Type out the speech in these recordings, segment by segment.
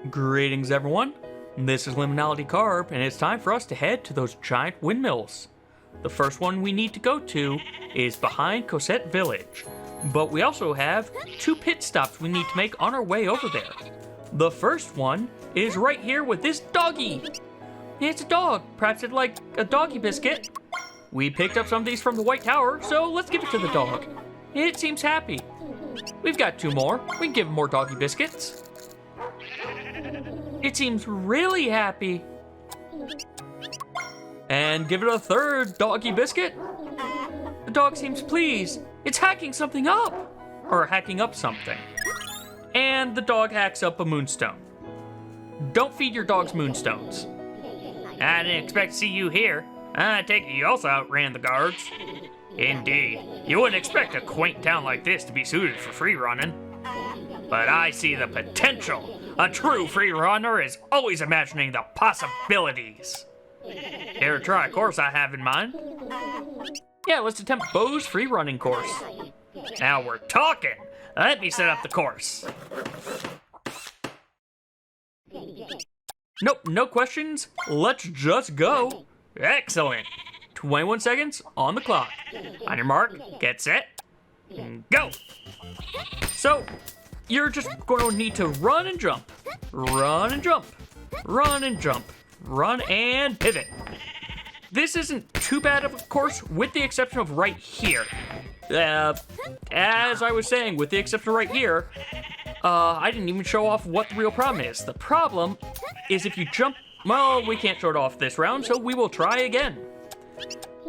Greetings, everyone. This is LiminalityCarb, and it's time for us to head to those giant windmills. The first one we need to go to is behind Cosette Village, but we also have 2 pit stops we need to make on our way over there. The first one is right here with this doggy. It's a dog, perhaps it's like a doggy biscuit. We picked up some of these from the White Tower, so let's give it to the dog. It seems happy. We've got 2 more. We can give him more doggy biscuits. It seems really happy. And give it a 3rd doggy biscuit. The dog seems pleased. It's hacking something up. Or hacking up something. And the dog hacks up a moonstone. Don't feed your dogs moonstones. I didn't expect to see you here. I take it you also outran the guards. Indeed. You wouldn't expect a quaint town like this to be suited for free running. But I see the potential. A true free runner is always imagining the possibilities. Here, try a course I have in mind. Yeah, let's attempt Bo's free running course. Now we're talking. Let me set up the course. Nope, no questions. Let's just go. Excellent. 21 seconds on the clock. On your mark, get set, and go. So, you're just going to need to run and jump. Run and jump. Run and jump. Run and pivot. This isn't too bad of a course, with the exception of right here. As I was saying, with the exception of right here, I didn't even show off what the real problem is. The problem is if you jump, well, we can't show it off this round, so we will try again.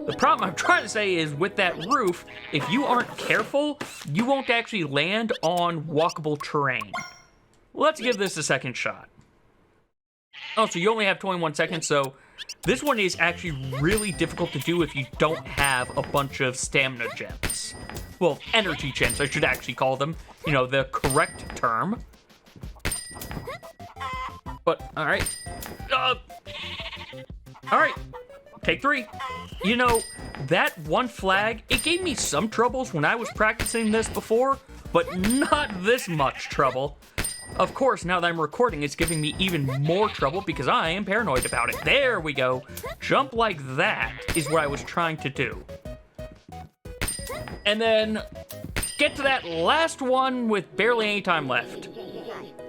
The problem I'm trying to say is with that roof, if you aren't careful, you won't actually land on walkable terrain. Let's give this a second shot. Oh, so you only have 21 seconds, so this one is actually really difficult to do if you don't have a bunch of stamina gems. Well, energy gems, I should actually call them. You know, the correct term. But, alright. Alright. Take 3. You know, that one flag, it gave me some troubles when I was practicing this before, but not this much trouble. Of course, now that I'm recording, it's giving me even more trouble because I am paranoid about it. There we go. Jump like that is what I was trying to do. And then get to that last one with barely any time left.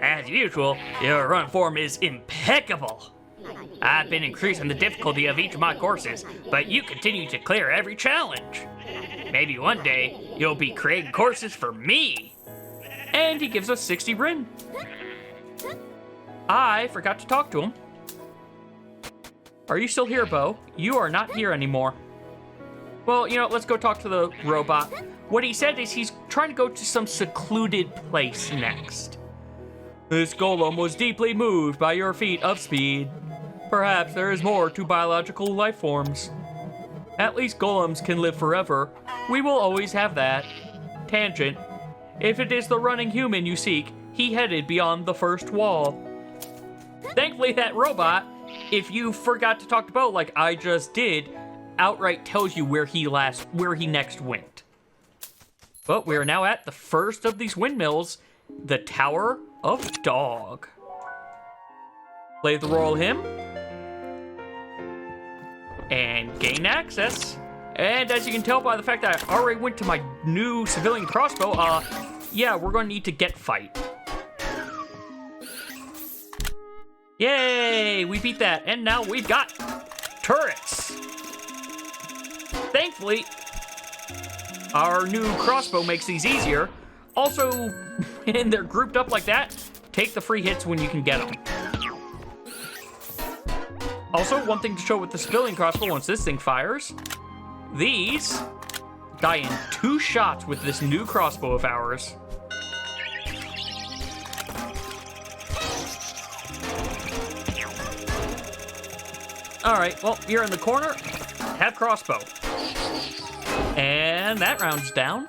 As usual, your run form is impeccable. I've been increasing the difficulty of each of my courses, but you continue to clear every challenge. Maybe one day, you'll be creating courses for me. And he gives us 60 Rin. I forgot to talk to him. Are you still here, Bo? You are not here anymore. Well, you know, let's go talk to the robot. What he said is he's trying to go to some secluded place next. This golem was deeply moved by your feat of speed. Perhaps there is more to biological life forms. At least golems can live forever. We will always have that. Tangent. If it is the running human you seek, he headed beyond the first wall. Thankfully, that robot, if you forgot to talk to Bo like I just did, outright tells you where he next went. But we are now at the first of these windmills, the Tower of Dog. Play the royal hymn. And gain access. And as you can tell by the fact that I already went to my new civilian crossbow, yeah, we're gonna need to get fight. Yay, we beat that. And now we've got turrets. Thankfully, our new crossbow makes these easier. Also, when they're grouped up like that, take the free hits when you can get them. Also, one thing to show with the civilian crossbow, once this thing fires, these die in 2 shots with this new crossbow of ours. Alright, well, you're in the corner. Have crossbow. And that round's down.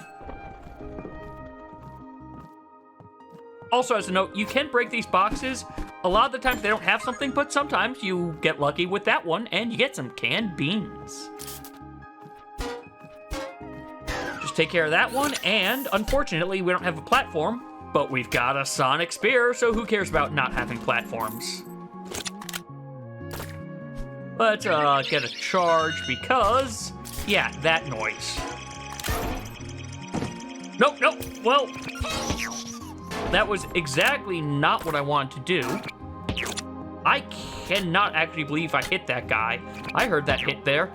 Also, as a note, you can break these boxes. A lot of the times they don't have something, but sometimes you get lucky with that one and you get some canned beans. Just take care of that one, and unfortunately, we don't have a platform. But we've got a sonic spear, so who cares about not having platforms? Let's get a charge because, yeah, that noise. Nope, nope, well, that was exactly not what I wanted to do. I cannot actually believe I hit that guy. I heard that hit there.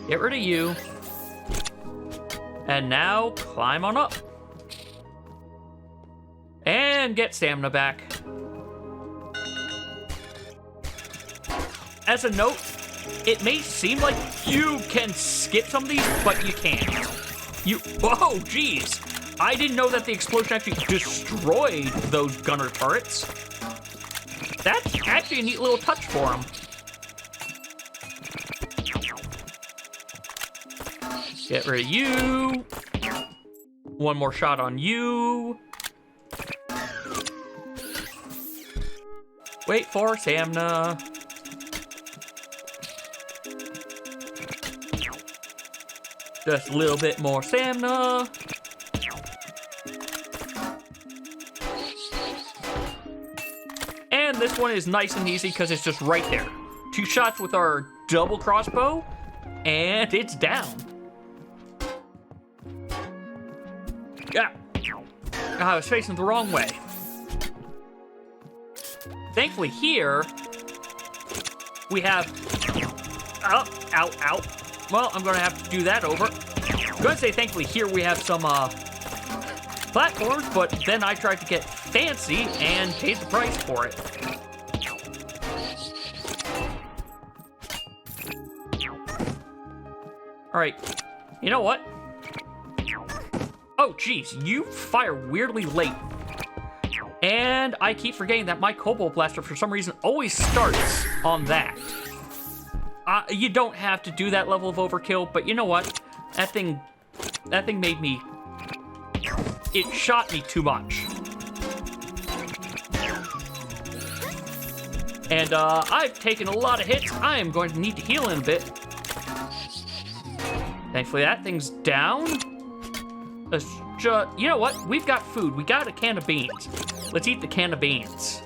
Get rid of you. And now, climb on up. And get stamina back. As a note, it may seem like you can skip some of these, but you can't. Whoa, jeez. I didn't know that the explosion actually destroyed those gunner turrets. That's actually a neat little touch for them. Get rid of you. One more shot on you. Wait for stamina. Just a little bit more stamina. And this one is nice and easy because it's just right there. 2 shots with our double crossbow, and it's down. Yeah. I was facing the wrong way. Thankfully here, we have... Oh, ow, ow. Well, I'm gonna have to do that over. I'm gonna say thankfully here we have some platforms, but then I tried to get fancy and paid the price for it. Alright, you know what? Oh, jeez, you fire weirdly late. And I keep forgetting that my Cobalt Blaster, for some reason, always starts on that. You don't have to do that level of overkill, but you know what? That thing made me... It shot me too much. And, I've taken a lot of hits. I am going to need to heal in a bit. Thankfully, that thing's down. You know what? We've got food. We got a can of beans. Let's eat the can of beans.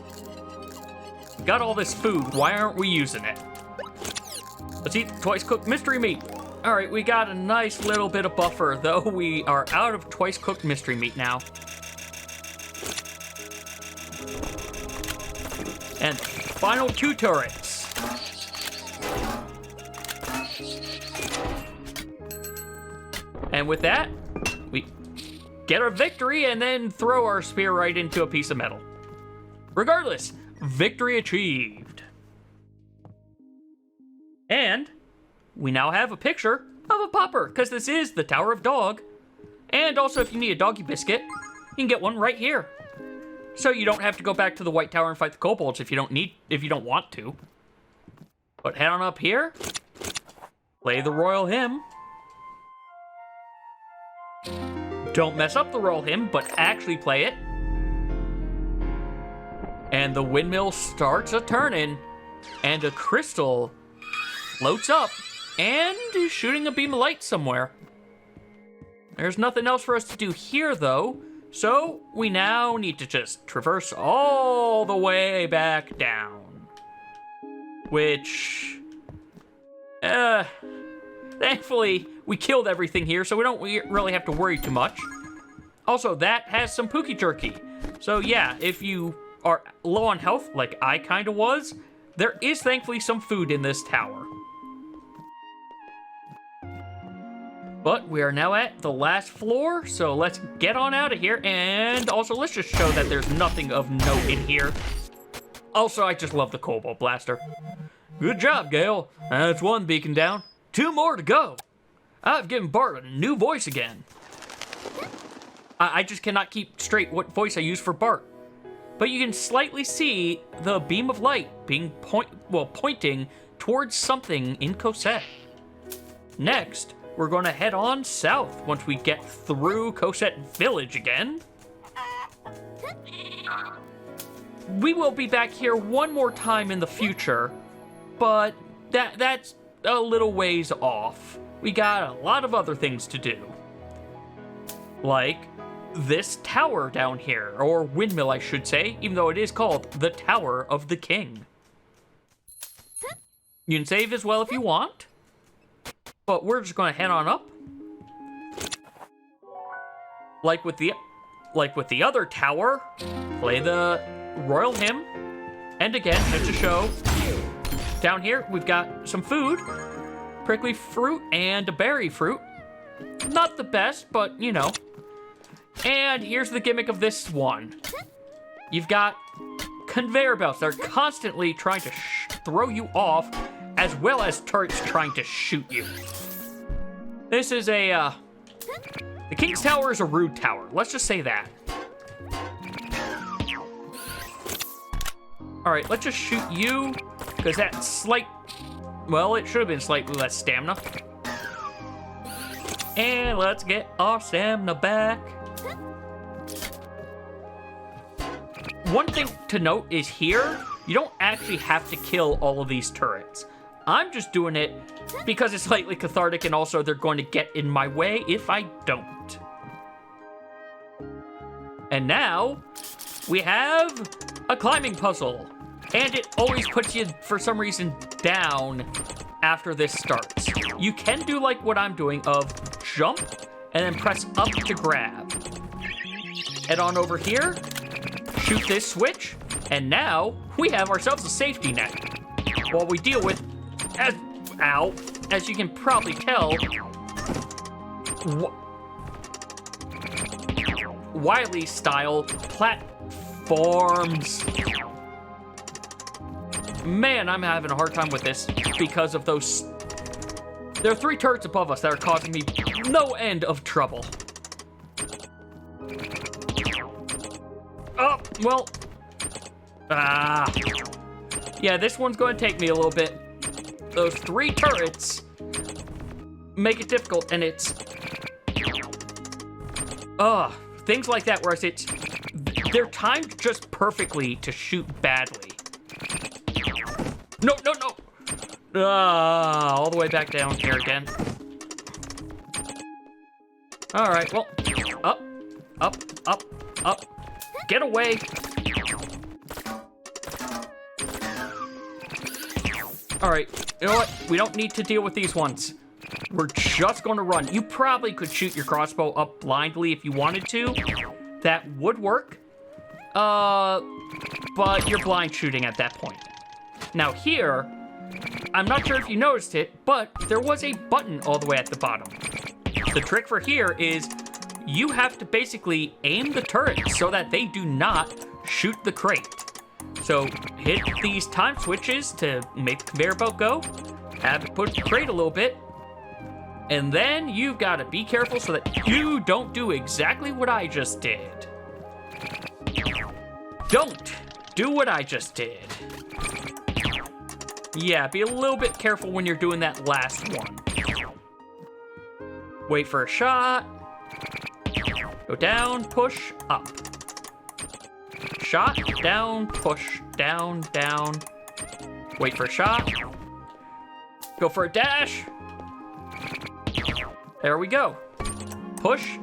We got all this food. Why aren't we using it? Let's eat the twice-cooked mystery meat. All right, we got a nice little bit of buffer, though we are out of twice-cooked mystery meat now. And final 2 turrets. And with that, we get our victory and then throw our spear right into a piece of metal. Regardless, victory achieved. And we now have a picture of a pupper, because this is the Tower of Dog. And also, if you need a doggy biscuit, you can get one right here. So you don't have to go back to the White Tower and fight the kobolds if you don't want to. But head on up here, play the royal hymn. Don't mess up the royal hymn, but actually play it. And the windmill starts a turning, and a crystal floats up and is shooting a beam of light somewhere. There's nothing else for us to do here, though, so we now need to just traverse all the way back down. Which, thankfully, we killed everything here, so we don't really have to worry too much. Also, that has some Pookie Jerky. So yeah, if you are low on health, like I kinda was, there is thankfully some food in this tower. But we are now at the last floor, so let's get on out of here. And also, let's just show that there's nothing of note in here. Also, I just love the Cobalt Blaster. Good job, Gail. That's 1 beacon down. 2 more to go. I've given Bart a new voice again. I just cannot keep straight what voice I use for Bart. But you can slightly see the beam of light being pointing towards something in Cosette. Next, we're going to head on south once we get through Cosette Village again. We will be back here one more time in the future, but that's a little ways off. We got a lot of other things to do. Like this tower down here, or windmill, I should say, even though it is called the Tower of the King. You can save as well if you want, but we're just going to head on up. Like with the other tower, play the royal hymn, and again, just to show, down here we've got some food, prickly fruit and a berry fruit. Not the best, but you know. And here's the gimmick of this one. You've got conveyor belts that are constantly trying to throw you off, as well as turrets trying to shoot you. This is a, the King's Tower is a rude tower. Let's just say that. All right, let's just shoot you, because that's slight, well, it should have been slightly less stamina. And let's get our stamina back. One thing to note is here, you don't actually have to kill all of these turrets. I'm just doing it because it's slightly cathartic, and also they're going to get in my way if I don't. And now, we have a climbing puzzle. And it always puts you, for some reason, down after this starts. You can do like what I'm doing of jump and then press up to grab. Head on over here, shoot this switch, and now we have ourselves a safety net. While we deal with, as you can probably tell, Wily-style platforms. Man, I'm having a hard time with this because of those. There are 3 turrets above us that are causing me no end of trouble. Oh, well. Yeah, this one's going to take me a little bit. Those 3 turrets make it difficult, and it's. Things like that where they're timed just perfectly to shoot badly. No, no, no! All the way back down here again. Alright, well, up, up, up, up. Get away! Alright, you know what? We don't need to deal with these ones. We're just going to run. You probably could shoot your crossbow up blindly if you wanted to. That would work. But you're blind shooting at that point. Now here, I'm not sure if you noticed it, but there was a button all the way at the bottom. The trick for here is you have to basically aim the turrets so that they do not shoot the crate. So hit these time switches to make the conveyor belt go, have it push the crate a little bit, and then you've got to be careful so that you don't do exactly what I just did. Don't do what I just did. Yeah, be a little bit careful when you're doing that last one. Wait for a shot. Go down, push, up. Shot, down, push, down, down. Wait for a shot. Go for a dash. There we go. Push,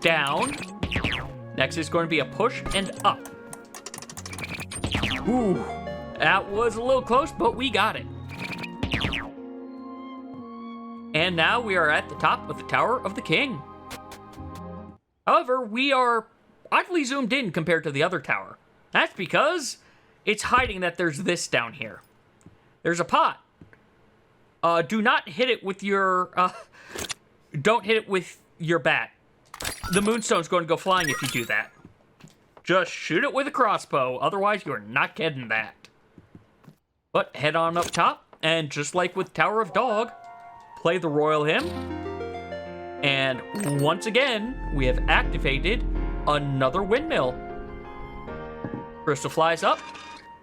down. Next is going to be a push and up. Ooh. That was a little close, but we got it. And now we are at the top of the Tower of the King. However, we are oddly zoomed in compared to the other tower. That's because it's hiding that there's this down here. There's a pot. Do not hit it with your, don't hit it with your bat. The moonstone's going to go flying if you do that. Just shoot it with a crossbow, otherwise you're not getting that. But head on up top, and just like with Tower of Dog, play the royal hymn. And once again, we have activated another windmill. Crystal flies up,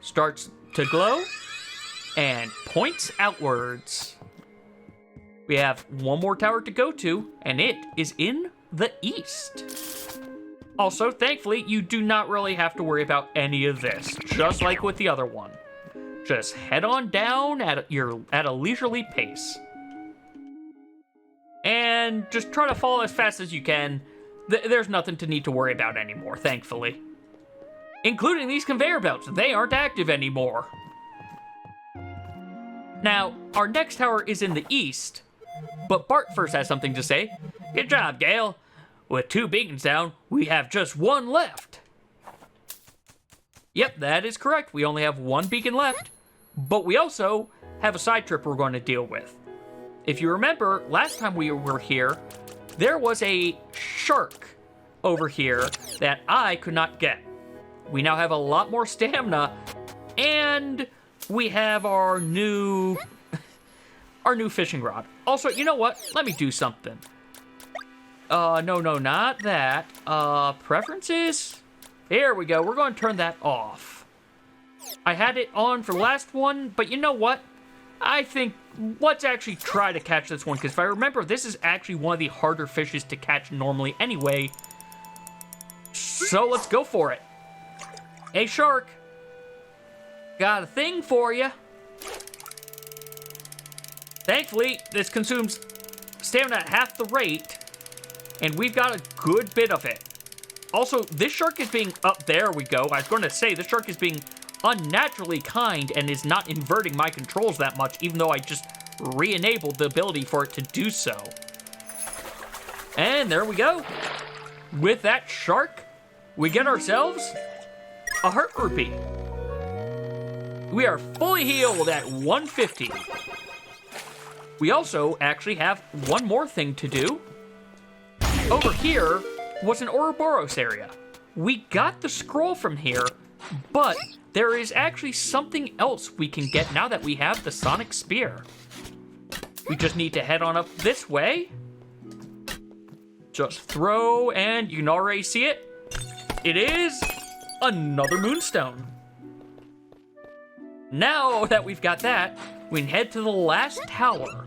starts to glow, and points outwards. We have one more tower to go to, and it is in the east. Also, thankfully, you do not really have to worry about any of this, just like with the other one. Just head on down at a leisurely pace. And just try to fall as fast as you can. There's nothing to need to worry about anymore, thankfully. Including these conveyor belts. They aren't active anymore. Now, our next tower is in the east, but Bart first has something to say. Good job, Gail. With 2 beacons down, we have just 1 left. Yep, that is correct. We only have 1 beacon left, but we also have a side trip we're going to deal with. If you remember, last time we were here, there was a shark over here that I could not get. We now have a lot more stamina, and we have our new fishing rod. Also, you know what? Let me do something. No, not that. Preferences? Here we go. We're going to turn that off. I had it on for the last one, but you know what? I think let's actually try to catch this one, because if I remember, this is actually one of the harder fishes to catch normally anyway. So let's go for it. Hey, shark. Got a thing for you. Thankfully, this consumes stamina at half the rate, and we've got a good bit of it. Also, this shark is being... there we go. I was going to say, this shark is being unnaturally kind and is not inverting my controls that much, even though I just re-enabled the ability for it to do so. And there we go. With that shark, we get ourselves a heart rupee. We are fully healed at 150. We also actually have one more thing to do. Over here was an Ouroboros area. We got the scroll from here, but there is actually something else we can get now that we have the Sonic Spear. We just need to head on up this way. Just throw, and you can already see it. It is another Moonstone. Now that we've got that, we can head to the last tower,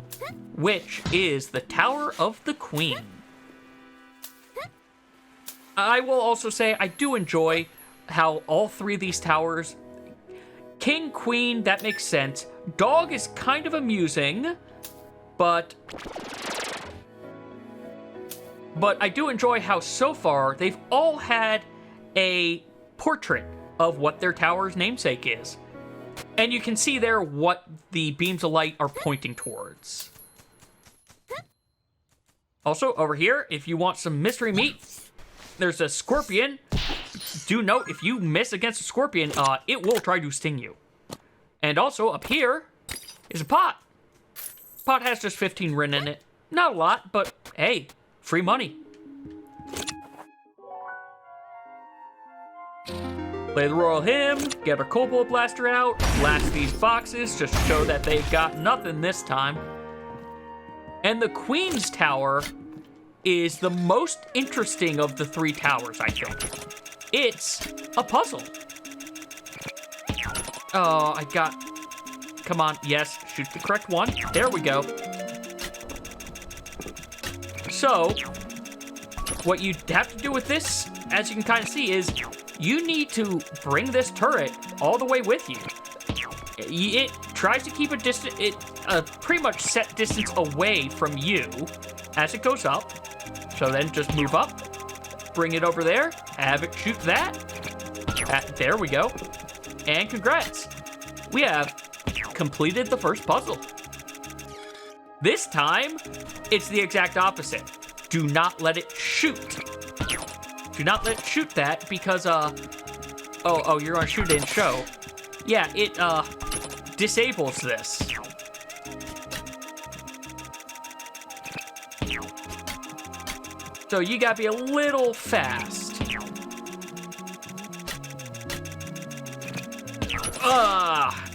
which is the Tower of the Queen. I will also say I do enjoy how all 3 of these towers, King, Queen, that makes sense. Dog is kind of amusing, but I do enjoy how so far they've all had a portrait of what their tower's namesake is. And you can see there what the beams of light are pointing towards. Also, over here, if you want some mystery meat, there's a scorpion. Do note, if you miss against a scorpion, it will try to sting you. And also, up here is a pot. Pot has just 15 Rin in it. Not a lot, but hey, free money. Play the Royal Hymn, get our Cobalt Blaster out, blast these boxes just to show that they've got nothing this time. And the Queen's Tower is the most interesting of the 3 towers, I think. It's a puzzle. Oh, I got... Come on, yes, shoot the correct one. There we go. So, what you have to do with this, as you can kind of see, is you need to bring this turret all the way with you. It tries to keep a pretty much set distance away from you as it goes up. So then just move up, bring it over there, have it shoot that. There we go. And congrats. We have completed the first puzzle. This time, it's the exact opposite. Do not let it shoot. Do not let it shoot that because, oh, you're gonna shoot it in show. Yeah, it, disables this. So you gotta be a little fast.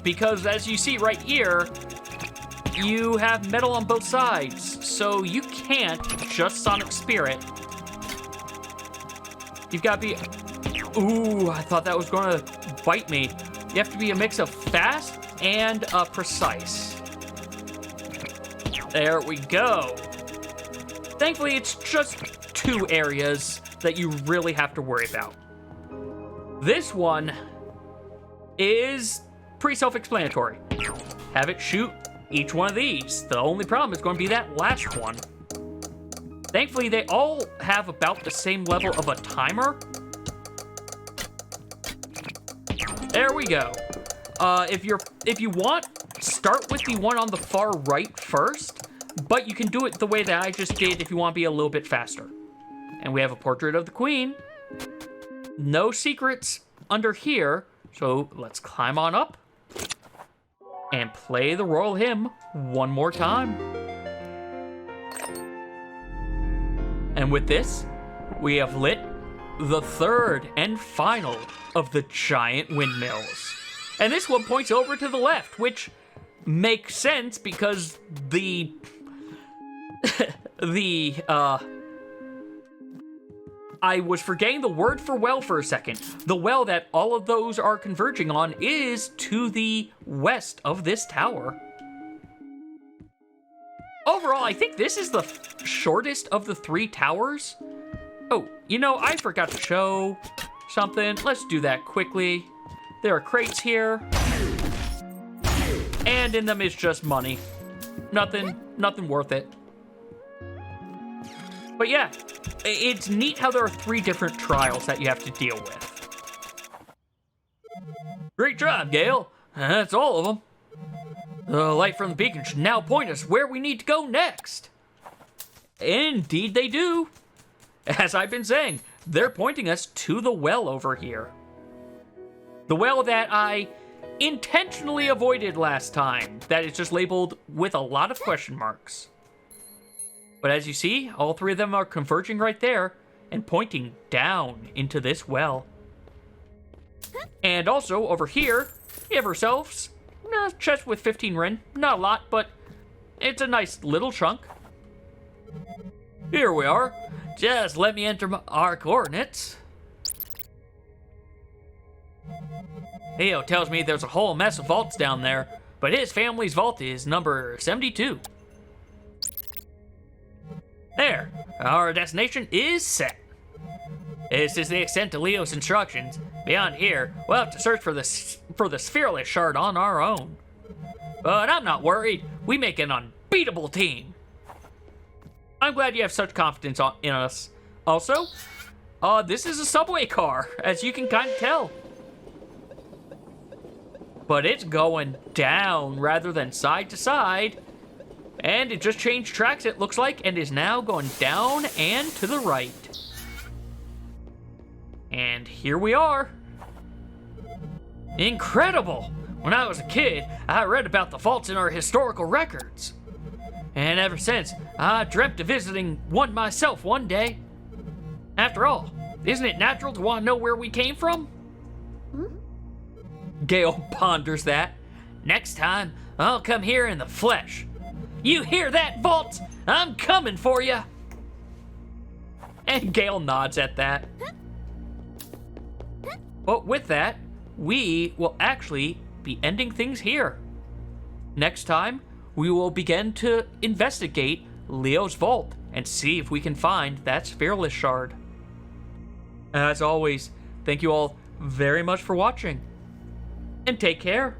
Because as you see right here, you have metal on both sides, so you can't just Sonic Spirit. You've gotta be... Ooh, I thought that was gonna bite me. You have to be a mix of fast and precise. There we go. Thankfully, it's just 2 areas that you really have to worry about. This one is pretty self-explanatory. Have it shoot each one of these. The only problem is going to be that last one. Thankfully, they all have about the same level of a timer. There we go. If you want, start with the one on the far right first, but you can do it the way that I just did if you want to be a little bit faster. And we have a portrait of the queen. No secrets under here, so let's climb on up and play the royal hymn one more time. And with this, we have lit the third and final of the giant windmills. And this one points over to the left, which makes sense because I was forgetting the word for well for a second. The well that all of those are converging on is to the west of this tower. Overall, I think this is the shortest of the 3 towers. Oh, you know, I forgot to show something. Let's do that quickly. There are crates here. And in them is just money. Nothing worth it. But yeah, it's neat how there are 3 different trials that you have to deal with. Great job, Gail. That's all of them. The light from the beacon should now point us where we need to go next. Indeed they do. As I've been saying, they're pointing us to the well over here. The well that I intentionally avoided last time, that is just labeled with a lot of question marks. But as you see, all 3 of them are converging right there and pointing down into this well. And also, over here, we have ourselves a chest with 15 rin. Not a lot, but it's a nice little chunk. Here we are. Just let me enter our coordinates. Leo tells me there's a whole mess of vaults down there, but his family's vault is number 72. There, our destination is set. This is the extent of Leo's instructions. Beyond here, we'll have to search for the sphereless shard on our own. But I'm not worried. We make an unbeatable team. I'm glad you have such confidence in us. Also, this is a subway car, as you can kind of tell. But it's going down rather than side to side. And it just changed tracks, it looks like, and is now going down and to the right. And here we are. Incredible! When I was a kid, I read about the vaults in our historical records. And ever since, I dreamt of visiting one myself one day. After all, isn't it natural to want to know where we came from? Gail ponders that. Next time, I'll come here in the flesh. You hear that, vaults? I'm coming for you. And Gail nods at that. But with that, we will actually be ending things here. Next time, we will begin to investigate Leo's vault and see if we can find that sphereless shard. As always, thank you all very much for watching, and take care.